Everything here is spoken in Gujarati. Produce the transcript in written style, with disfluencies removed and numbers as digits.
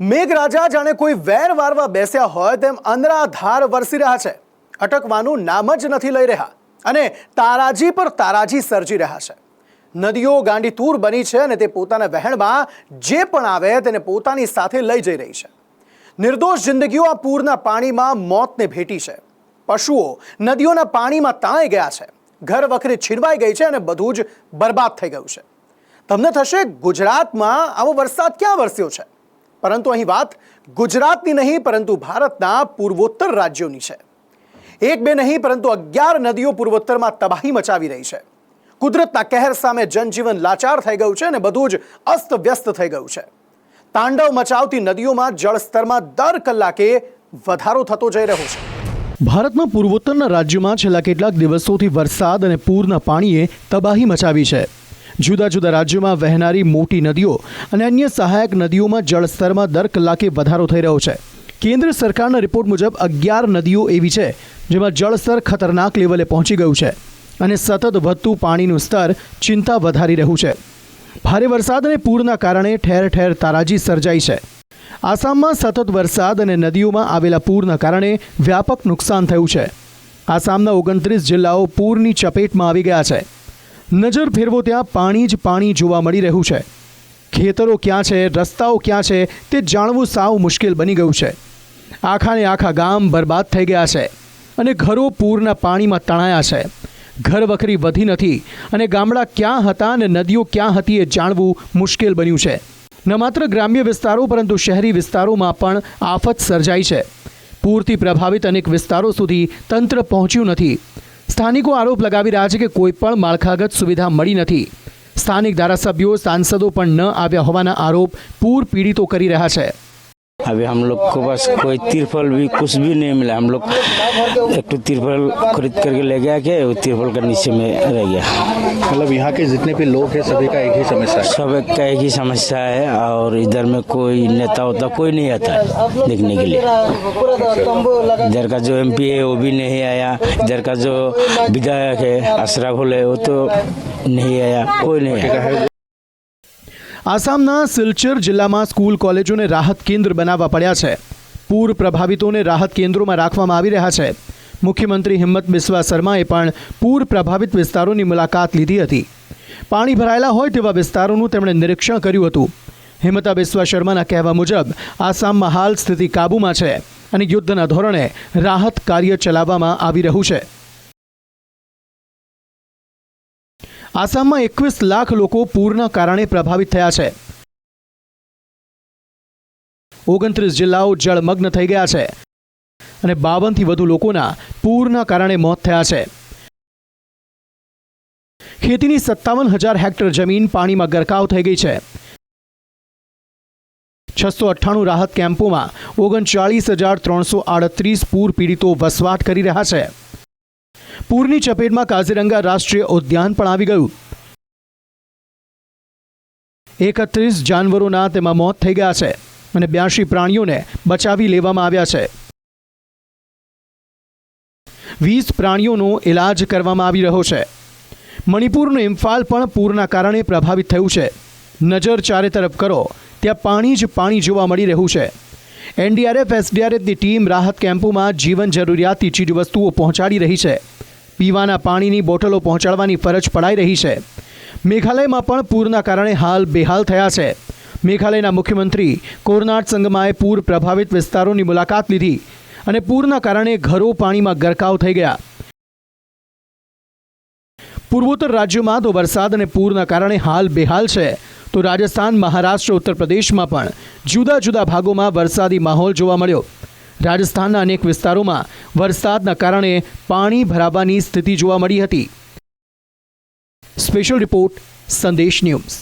મેઘરાજા જાણે કોઈ વેર વારવા બેસ્યા હોય તેમ અનરાધાર વરસી રહ્યા છે. અટકવાનું નામ જ નથી લઈ રહ્યા અને તારાજી પર તારાજી સર્જી રહ્યા છે. નદીઓ ગાંડીતૂર બની છે અને તે પોતાના વહેણમાં જે પણ આવે તેને પોતાની સાથે લઈ જઈ રહી છે. નિર્દોષ જિંદગીઓ આ પૂરના પાણીમાં મોતને ભેટી છે. પશુઓ નદીઓના પાણીમાં તણાઈ ગયા છે. ઘર વખરી છીનવાઈ ગઈ છે અને બધું જ બરબાદ થઈ ગયું છે. તમને થશે ગુજરાતમાં આવો વરસાદ ક્યાં વરસ્યો છે? પરંતુ અહીં વાત ગુજરાતની નહીં પરંતુ ભારતના પૂર્વોત્તર રાજ્યોની છે. એક બે નહીં પરંતુ 11 નદીઓ પૂર્વોત્તરમાં તબાહી મચાવી રહી છે. કુદરતના કહેર સામે જનજીવન લાચાર થઈ ગયું છે અને બધું જ અસ્તવ્યસ્ત થઈ ગયું છે. તાંડવ મચાવતી નદીઓમાં જળસ્તરમાં દર કલાકે વધારો થતો જઈ રહ્યો છે. ભારતના પૂર્વોત્તરના રાજ્યોમાં છેલ્લા કેટલાક દિવસોથી વરસાદ અને પૂરના પાણીએ તબાહી મચાવી છે. જુદા જુદા રાજ્યોમાં વહેનારી મોટી નદીઓ અને અન્ય સહાયક નદીઓમાં જળસ્તરમાં દર કલાકે વધારો થઈ રહ્યો છે. કેન્દ્ર સરકારના રિપોર્ટ મુજબ 11 નદીઓ એવી છે જેમાં જળસ્તર ખતરનાક લેવલે પહોંચી ગયું છે અને સતત વધતું પાણીનું સ્તર ચિંતા વધારી રહ્યું છે. ભારે વરસાદ અને પૂરના કારણે ઠેર ઠેર તારાજી સર્જાઈ છે. આસામમાં સતત વરસાદ અને નદીઓમાં આવેલા પૂરના કારણે વ્યાપક નુકસાન થયું છે. આસામના 29 જિલ્લાઓ પૂરની ચપેટમાં આવી ગયા છે. નજર ફેરવો ત્યાં પાણી જ પાણી જોવા મળી રહ્યું છે. ખેતરો ક્યાં છે, રસ્તાઓ ક્યાં છે તે જાણવું સાવ મુશ્કેલ બની ગયું છે. આખાને આખા ગામ બરબાદ થઈ ગયા છે અને ઘરો પૂરના પાણીમાં તણાયા છે. ઘર વખરી વધી નથી અને ગામડા ક્યાં હતા અને નદીઓ ક્યાં હતી એ જાણવું મુશ્કેલ બન્યું છે. ન માત્ર ગ્રામ્ય વિસ્તારો પરંતુ શહેરી વિસ્તારોમાં પણ આફત સર્જાઈ છે. પૂરથી પ્રભાવિત અનેક વિસ્તારો સુધી તંત્ર પહોંચ્યું નથી. સ્થાનિકો આરોપ લગાવી રહ્યા છે કે કોઈ પણ માળખાગત સુવિધા મળી નથી. સ્થાનિક ધારાસભ્યો સાંસદો પણ ન આવ્યા હોવાના આરોપ પૂર પીડિતો કરી રહ્યા છે. अभी हम लोग को पास कोई तिरपल भी कुछ भी नहीं मिला. हम लोग एक तो तिरपल खरीद करके ले गया के वो तिरपल का नीचे में रह गया. मतलब यहाँ के जितने भी लोग हैं सभी का एक ही समस्या है. सब एक का एक ही समस्या है और इधर में कोई नेता होता कोई नहीं आता है देखने के लिए. इधर का जो MP है वो भी नहीं आया. इधर का जो विधायक है अशरफ है वो तो नहीं आया. कोई नहीं आया. આસામના સિલ્ચર જિલ્લામાં સ્કૂલ કોલેજોને રાહત કેન્દ્ર બનાવવા પડ્યા છે. પૂર પ્રભાવિતોને રાહત કેન્દ્રોમાં રાખવામાં આવી રહ્યા છે. મુખ્યમંત્રી હિંમત બિસ્વા શર્માએ પણ પૂર પ્રભાવિત વિસ્તારોની મુલાકાત લીધી હતી. પાણી ભરાયેલા હોય તેવા વિસ્તારોનું તેમણે નિરીક્ષણ કર્યું હતું. હિંમતા બિસ્વા શર્માના કહેવા મુજબ આસામમાં હાલ સ્થિતિ કાબૂમાં છે અને યુદ્ધના ધોરણે રાહત કાર્ય ચલાવવામાં આવી રહ્યું છે. આસામમાં 21 લાખ લોકો પૂરના કારણે પ્રભાવિત થયા છે. 29 જિલ્લાઓ જળમગ્ન થઈ ગયા છે અને 52થી વધુ લોકોના પૂરના કારણે મોત થયા છે. ખેતીની 57,000 હેક્ટર જમીન પાણીમાં ગરકાવ થઈ ગઈ છે. 698 રાહત કેમ્પોમાં 39,338 પૂર પીડિતો વસવાટ કરી રહ્યા છે. પૂરની ચપેટમાં કાઝીરંગા રાષ્ટ્રીય ઉદ્યાન પણ આવી ગયું. 31 જાનવરોના તેમાં મોત થઈ ગયા છે અને 82 પ્રાણીઓને બચાવી લેવામાં આવ્યા છે. 20 પ્રાણીઓનો ઇલાજ કરવામાં આવી રહ્યો છે. મણિપુરનું ઇમ્ફાલ પણ પૂરના કારણે પ્રભાવિત થયું છે. નજર ચારે તરફ કરો ત્યાં પાણી જ પાણી જોવા મળી રહ્યું છે. NDRF SDRFની ટીમ રાહત કેમ્પોમાં જીવન જરૂરિયાતની ચીજવસ્તુઓ પહોંચાડી રહી છે. પીવાના પાણીની બોટલો પહોંચાડવાની ફરજ પડાઈ રહી છે. મેઘાલયમાં પણ પૂરના કારણે હાલ બેહાલ થયા છે. મેઘાલયના મુખ્યમંત્રી કોરનાડ સંગમાએ પૂર પ્રભાવિત વિસ્તારોની મુલાકાત લીધી અને પૂરના કારણે ઘરો પાણીમાં ગરકાવ થઈ ગયા. પૂર્વોત્તર રાજ્યોમાં તો વરસાદ અને પૂરના કારણે હાલ બેહાલ છે તો રાજસ્થાન, મહારાષ્ટ્ર, ઉત્તર પ્રદેશમાં પણ જુદા જુદા ભાગોમાં વરસાદી માહોલ જોવા મળ્યો. રાજસ્થાનના અનેક વિસ્તારોમાં વરસાદના કારણે પાણી ભરાવાની સ્થિતિ જોવા મળી હતી. સ્પેશિયલ રિપોર્ટ, સંદેશ ન્યૂઝ.